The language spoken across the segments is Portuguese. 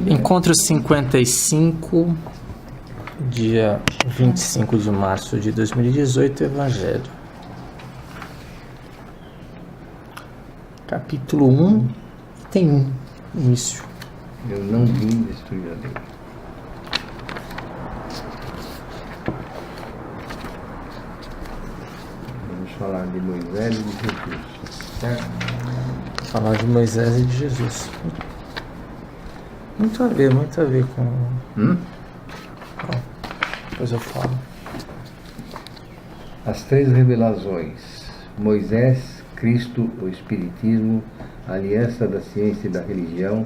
Encontro 55, dia 25 de março de 2018, Evangelho. Capítulo 1, tem 1, início. Eu não vim destruir a lei. Vamos falar de Moisés e de Jesus, certo? Falar de Moisés e de Jesus. Muito a ver com... Bom, depois eu falo. As três revelações: Moisés, Cristo, o Espiritismo, a aliança da ciência e da religião,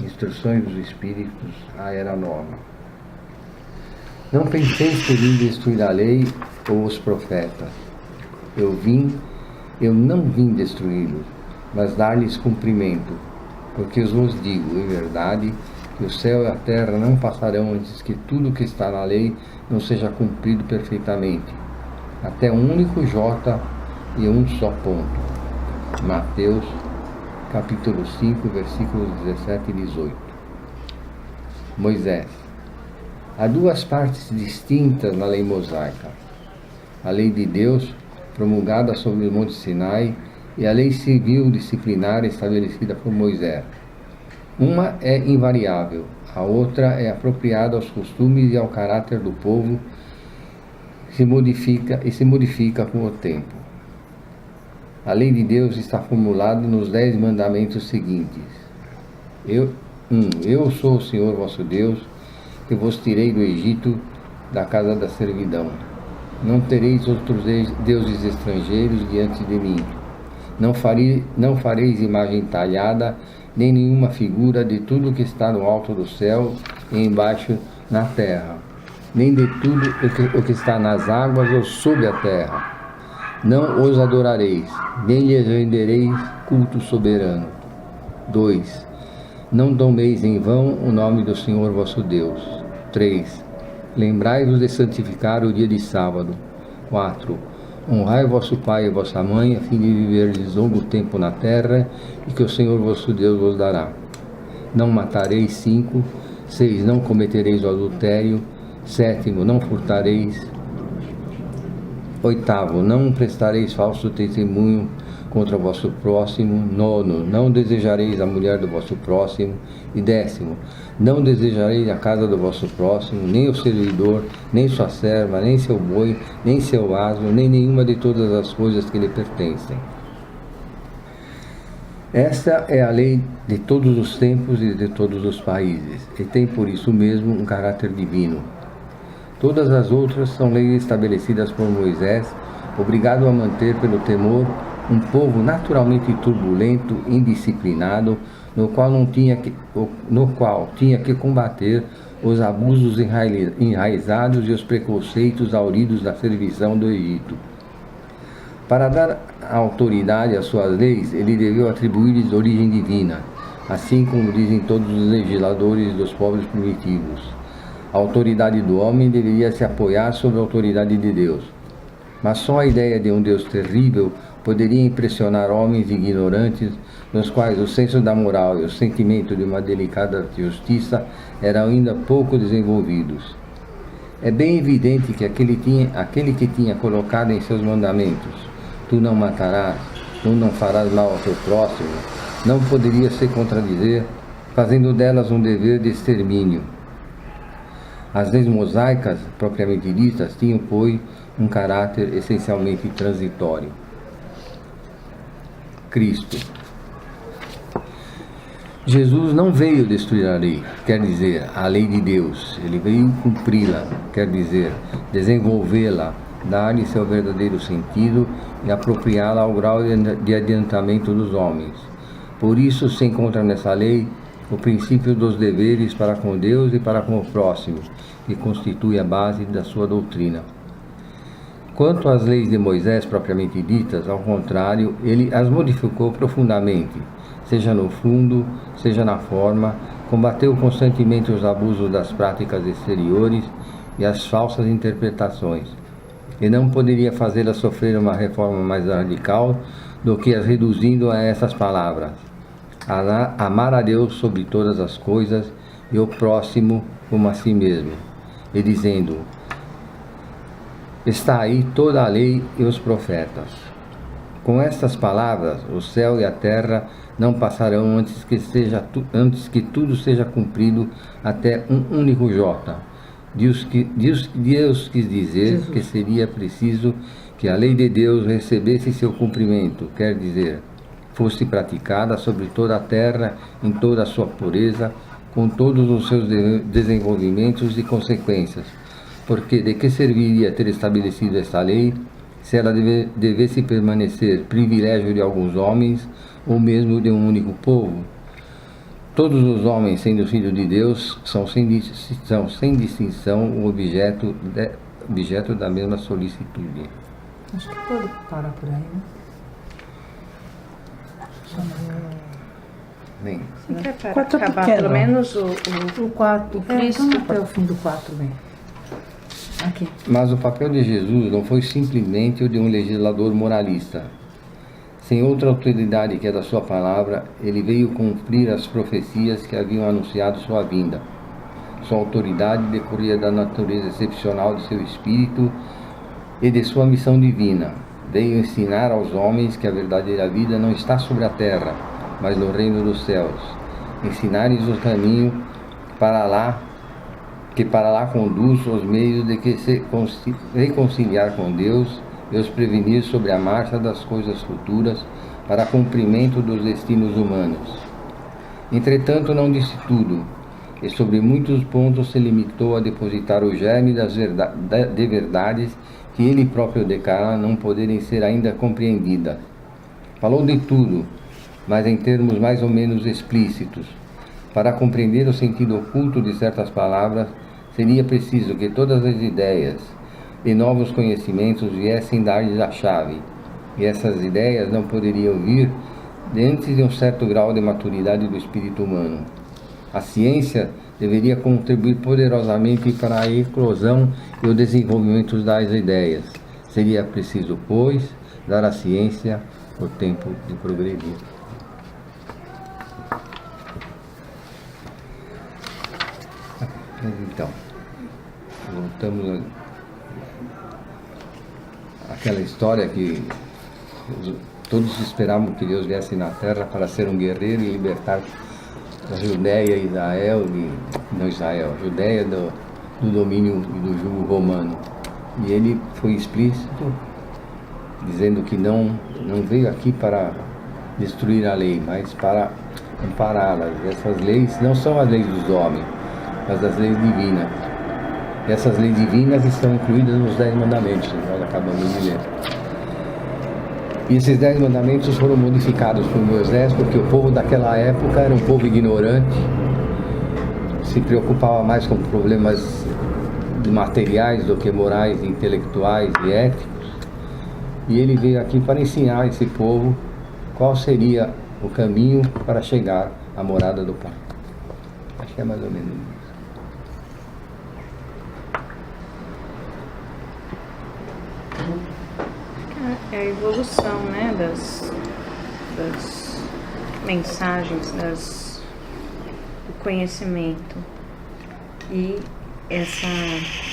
instruções dos Espíritos, a Era Nova. Não penseis que vim destruir a lei ou os profetas. Eu não vim destruí-los, mas dar-lhes cumprimento. Porque eu vos digo, em verdade, que o céu e a terra não passarão antes que tudo o que está na lei não seja cumprido perfeitamente. Até um único J e um só ponto. Mateus, capítulo 5, versículos 17 e 18. Moisés. Há duas partes distintas na lei mosaica. A lei de Deus, promulgada sobre o Monte Sinai, e a lei civil disciplinar estabelecida por Moisés. Uma é invariável, a outra é apropriada aos costumes e ao caráter do povo, se modifica com o tempo. A lei de Deus está formulada nos 10 mandamentos seguintes. Eu sou o Senhor vosso Deus, que vos tirei do Egito, da casa da servidão. Não tereis outros deuses estrangeiros diante de mim. Não fareis imagem talhada, nem nenhuma figura de tudo que está no alto do céu e embaixo na terra, nem de tudo o que está nas águas ou sob a terra. Não os adorareis, nem lhes rendereis culto soberano. 2. Não tomeis em vão o nome do Senhor vosso Deus. 3. Lembrai-vos de santificar o dia de sábado. 4. Honrai vosso pai e vossa mãe, a fim de viverdes longo tempo na terra, e que o Senhor vosso Deus vos dará. Não matareis. 5. 6. Não cometereis o adultério. 7. Não furtareis. 8. Não prestareis falso testemunho contra o vosso próximo. 9. Não desejareis a mulher do vosso próximo. E 10. Não desejareis a casa do vosso próximo, nem o servidor, nem sua serva, nem seu boi, nem seu asno, nem nenhuma de todas as coisas que lhe pertencem. Esta é a lei de todos os tempos e de todos os países, e tem por isso mesmo um caráter divino. Todas as outras são leis estabelecidas por Moisés, obrigado a manter pelo temor um povo naturalmente turbulento, indisciplinado, no qual tinha que combater os abusos enraizados e os preconceitos auridos da servidão do Egito. Para dar autoridade às suas leis, ele deveu atribuir-lhes origem divina, assim como dizem todos os legisladores dos povos primitivos. A autoridade do homem deveria se apoiar sobre a autoridade de Deus. Mas só a ideia de um Deus terrível poderia impressionar homens ignorantes, nos quais o senso da moral e o sentimento de uma delicada justiça eram ainda pouco desenvolvidos. É bem evidente que aquele que tinha colocado em seus mandamentos: tu não matarás, tu não farás mal ao teu próximo, não poderia se contradizer, fazendo delas um dever de extermínio. As leis mosaicas, propriamente ditas, tinham, pois, um caráter essencialmente transitório. Cristo. Jesus não veio destruir a lei, quer dizer, a lei de Deus. Ele veio cumpri-la, quer dizer, desenvolvê-la, dar-lhe seu verdadeiro sentido e apropriá-la ao grau de adiantamento dos homens. Por isso se encontra nessa lei o princípio dos deveres para com Deus e para com o próximo, que constitui a base da sua doutrina. Quanto às leis de Moisés propriamente ditas, ao contrário, ele as modificou profundamente, seja no fundo, seja na forma, combateu constantemente os abusos das práticas exteriores e as falsas interpretações, e não poderia fazê-las sofrer uma reforma mais radical do que as reduzindo a essas palavras: amar a Deus sobre todas as coisas e o próximo como a si mesmo, e dizendo: está aí toda a lei e os profetas. Com estas palavras, o céu e a terra não passarão antes que tudo seja cumprido até um único jota. Deus quis dizer que seria preciso que a lei de Deus recebesse seu cumprimento, quer dizer, fosse praticada sobre toda a terra, em toda a sua pureza, com todos os seus desenvolvimentos e consequências. Porque de que serviria ter estabelecido esta lei, se ela devesse permanecer privilégio de alguns homens, ou mesmo de um único povo? Todos os homens, sendo filhos de Deus, são sem distinção o objeto da mesma solicitude. Acho que pode parar por aí, né? Bem, Você quer para Quatro acabar pequeno. pelo menos o O 4, o Cristo. Cristo até o fim do 4, bem. Aqui. mas o papel de Jesus não foi simplesmente o de um legislador moralista. Sem outra autoridade que a da sua palavra, ele veio cumprir as profecias que haviam anunciado sua vinda. Sua autoridade decorria da natureza excepcional de seu espírito e de sua missão divina. Veio ensinar aos homens que a verdadeira vida não está sobre a terra, mas no reino dos céus. Ensinar-lhes o caminho que para lá conduz os meios de que se reconciliar com Deus e os prevenir sobre a marcha das coisas futuras para cumprimento dos destinos humanos. Entretanto, não disse tudo, e sobre muitos pontos se limitou a depositar o germe de verdades que ele próprio declara não poderem ser ainda compreendidas. Falou de tudo, mas em termos mais ou menos explícitos. Para compreender o sentido oculto de certas palavras, seria preciso que todas as ideias e novos conhecimentos viessem dar-lhes a chave, e essas ideias não poderiam vir antes de um certo grau de maturidade do espírito humano. A ciência deveria contribuir poderosamente para a eclosão e o desenvolvimento das ideias. Seria preciso, pois, dar à ciência o tempo de progredir. Mas então, voltamos àquela história que todos esperavam que Deus viesse na Terra para ser um guerreiro e libertar a Judéia e Judéia do domínio e do jugo romano. E ele foi explícito, dizendo que não veio aqui para destruir a lei, mas para ampará-las. Essas leis não são as leis dos homens, mas as leis divinas. E essas leis divinas estão incluídas nos 10 mandamentos, nós acabamos de ler. E esses 10 mandamentos foram modificados por Moisés, porque o povo daquela época era um povo ignorante, se preocupava mais com problemas materiais do que morais, intelectuais e éticos. E ele veio aqui para ensinar esse povo qual seria o caminho para chegar à morada do Pai. Acho que é mais ou menos isso. É a evolução, né, das mensagens, do conhecimento. E essa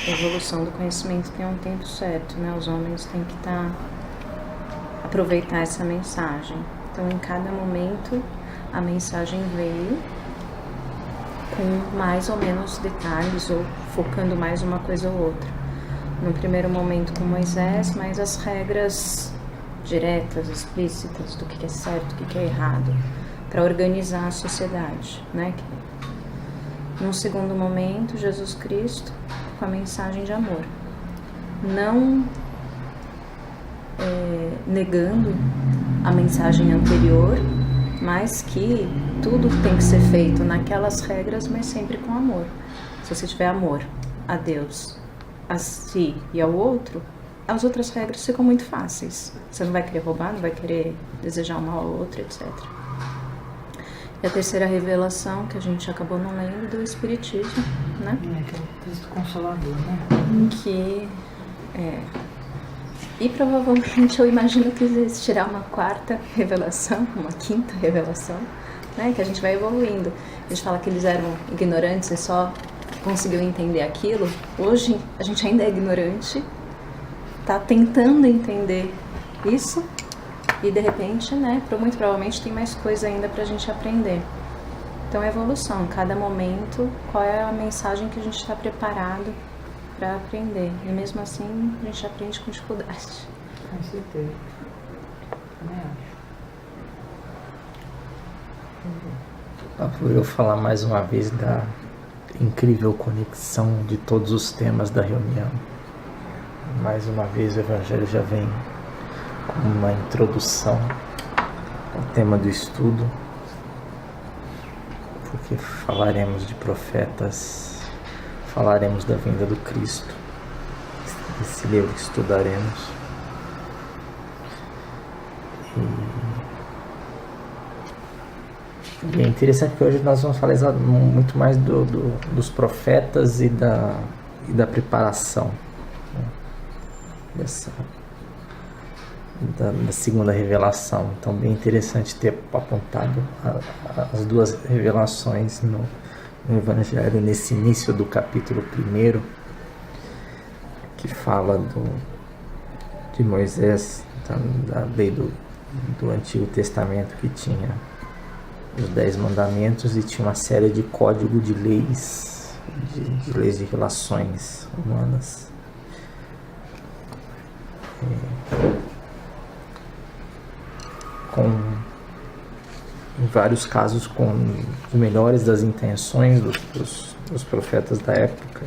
evolução do conhecimento tem um tempo certo, né? Os homens têm que aproveitar essa mensagem. Então, em cada momento, a mensagem veio com mais ou menos detalhes, ou focando mais uma coisa ou outra. No primeiro momento com Moisés, mas as regras diretas, explícitas do que é certo, o que é errado, para organizar a sociedade, né? Num segundo momento, Jesus Cristo com a mensagem de amor, não negando a mensagem anterior, mas que tudo tem que ser feito naquelas regras, mas sempre com amor. Se você tiver amor a Deus, a si e ao outro, as outras regras ficam muito fáceis. Você não vai querer roubar, não vai querer desejar o mal ao outro, etc. E a terceira revelação, que a gente acabou não lendo, do Espiritismo, né? Que é o Cristo Consolador, né? E provavelmente eu imagino que existirá uma quarta revelação, uma quinta revelação, né? Que a gente vai evoluindo. A gente fala que eles eram ignorantes e só conseguiu entender aquilo. Hoje a gente ainda é ignorante, tá tentando entender isso e de repente, né, muito provavelmente tem mais coisa ainda pra gente aprender. Então é evolução, cada momento, qual é a mensagem que a gente está preparado para aprender. E mesmo assim a gente aprende com dificuldade. Com certeza. Também acho. Por eu falar mais uma vez da incrível conexão de todos os temas da reunião. Mais uma vez o Evangelho já vem com uma introdução ao tema do estudo, porque falaremos de profetas, falaremos da vinda do Cristo, esse livro que estudaremos. E é interessante que hoje nós vamos falar muito mais dos profetas e da preparação, né? Da segunda revelação. Então, bem interessante ter apontado as duas revelações no Evangelho, nesse início do capítulo 1, que fala de Moisés, da lei do Antigo Testamento, que tinha os 10 mandamentos e tinha uma série de código de leis, de leis de relações humanas. Em vários casos com os melhores das intenções dos profetas da época,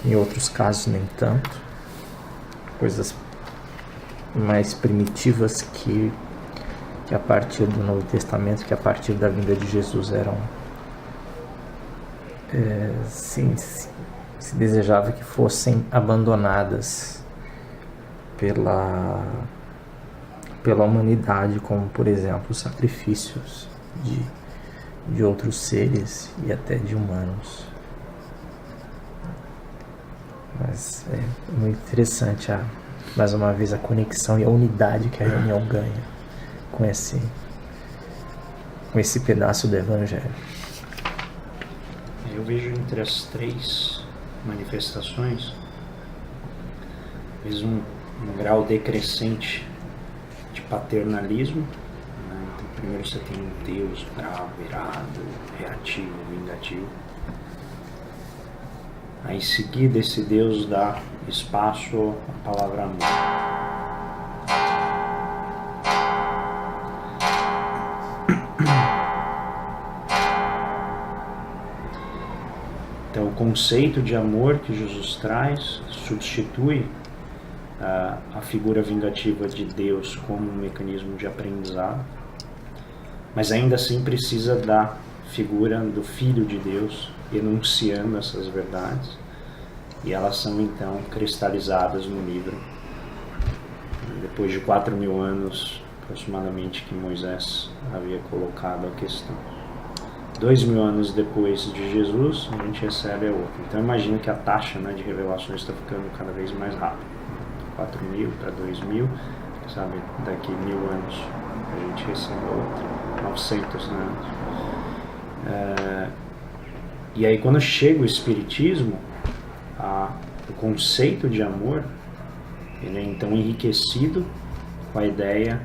em outros casos nem tanto, coisas mais primitivas que a partir do Novo Testamento, que a partir da vinda de Jesus eram se desejava que fossem abandonadas pela humanidade, como por exemplo os sacrifícios de outros seres e até de humanos. Mas é muito interessante mais uma vez a conexão e a unidade que a reunião ganha com esse pedaço do Evangelho. Eu vejo entre as 3 manifestações um grau decrescente de paternalismo, né? Então, primeiro você tem um Deus bravo, irado, reativo, vingativo. Aí em seguida esse Deus dá espaço à palavra amor. Então o conceito de amor que Jesus traz substitui a figura vingativa de Deus como um mecanismo de aprendizado, mas ainda assim precisa da figura do Filho de Deus enunciando essas verdades, e elas são então cristalizadas no livro depois de 4.000 anos aproximadamente que Moisés havia colocado a questão. 2.000 anos depois de Jesus, a gente recebe a outra. Então imagina que a taxa, né, de revelações está ficando cada vez mais rápida. 4.000 para 2.000, sabe, daqui 1.000 anos a gente recebe a outra, 900 anos. E aí quando chega o Espiritismo, o conceito de amor, ele é então enriquecido com a ideia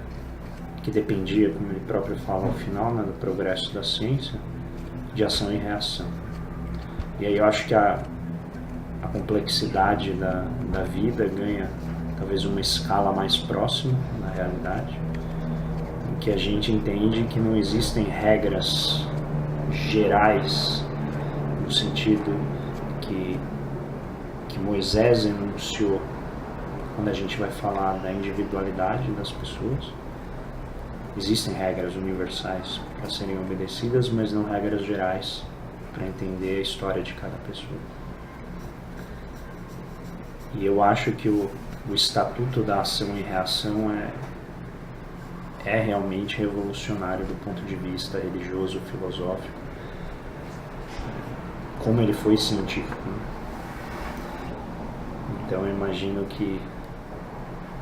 que dependia, como ele próprio fala ao final, né, do progresso da ciência, de ação e reação. E aí eu acho que a complexidade da vida ganha talvez uma escala mais próxima na realidade, em que a gente entende que não existem regras gerais, no sentido que Moisés enunciou quando a gente vai falar da individualidade das pessoas. Existem regras universais para serem obedecidas, mas não regras gerais para entender a história de cada pessoa. E eu acho que o estatuto da ação e reação é realmente revolucionário do ponto de vista religioso, filosófico, como ele foi científico, né? Então eu imagino que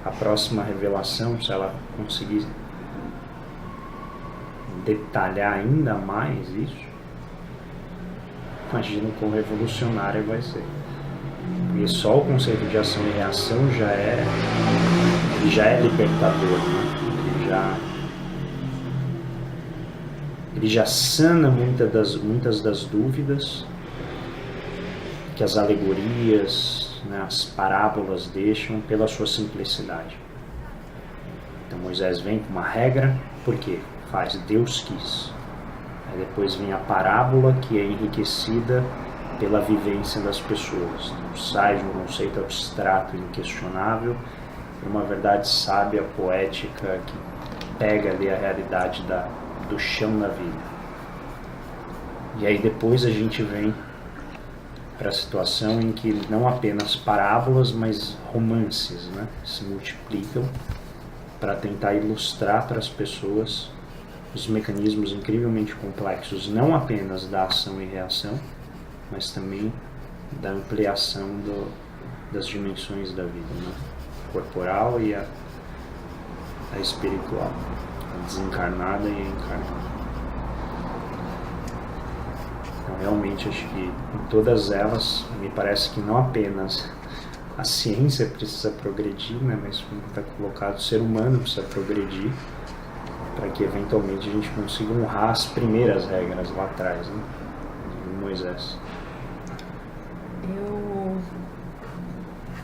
a próxima revelação, se ela conseguir detalhar ainda mais isso, imagina quão revolucionário vai ser. Porque só o conceito de ação e reação ele já é libertador, né? Ele já sana muitas das dúvidas que as alegorias, né, as parábolas deixam pela sua simplicidade. Então Moisés vem com uma regra, por quê? Deus quis. Aí depois vem a parábola, que é enriquecida pela vivência das pessoas. Então, sai de um conceito abstrato e inquestionável para uma verdade sábia, poética, que pega ali a realidade do chão da vida. E aí depois a gente vem para a situação em que não apenas parábolas, mas romances, né, se multiplicam para tentar ilustrar para as pessoas os mecanismos incrivelmente complexos, não apenas da ação e reação, mas também da ampliação das dimensões da vida, né? Corporal e a espiritual, a desencarnada e a encarnada. Então, realmente, acho que em todas elas, me parece que não apenas a ciência precisa progredir, né? Mas como está colocado, o ser humano precisa progredir para que eventualmente a gente consiga honrar as primeiras regras lá atrás, né? De Moisés.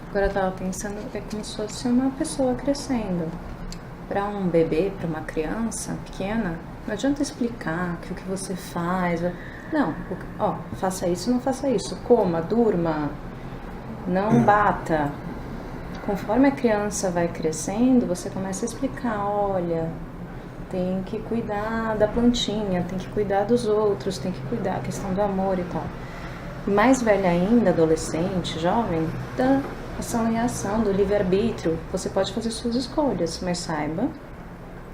Agora eu estava pensando, é como se fosse uma pessoa crescendo. Para um bebê, para uma criança pequena, não adianta explicar que o que você faz. Não, faça isso, não faça isso. Coma, durma, não bata. Conforme a criança vai crescendo, você começa a explicar, olha, tem que cuidar da plantinha, tem que cuidar dos outros, tem que cuidar da questão do amor e tal. E mais velha ainda, adolescente, jovem, da ação e reação, do livre-arbítrio. Você pode fazer suas escolhas, mas saiba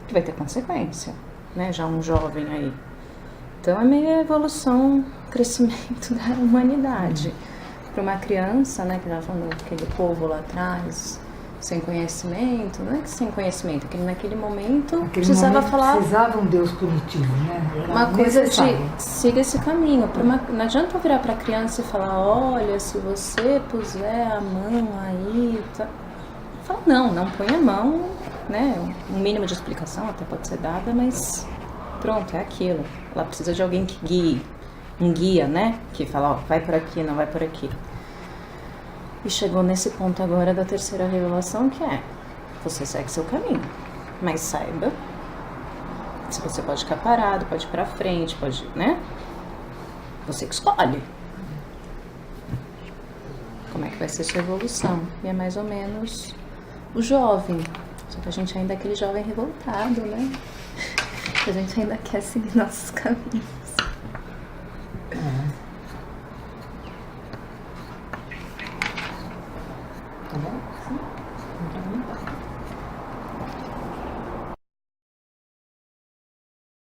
que vai ter consequência, né? Já um jovem aí. Então é meio evolução, crescimento da humanidade. Para uma criança, né, que estava falando daquele povo lá atrás, sem conhecimento, não é que sem conhecimento, que naquele momento precisava falar... Precisava um Deus punitivo, né? Era uma coisa necessário. de siga esse caminho. Não adianta virar para a criança e falar, olha, se você puser a mão aí... Tá... Fala, não põe a mão, né? Um mínimo de explicação até pode ser dada, mas pronto, é aquilo. Ela precisa de alguém que guie, um guia, né? Que fala, vai por aqui, não vai por aqui. E chegou nesse ponto agora da terceira revelação, que é, você segue seu caminho, mas saiba se você pode ficar parado, pode ir pra frente, pode, né? Você que escolhe. Como é que vai ser sua evolução? E é mais ou menos o jovem, só que a gente ainda é aquele jovem revoltado, né? A gente ainda quer seguir nossos caminhos. Tá bom? Sim.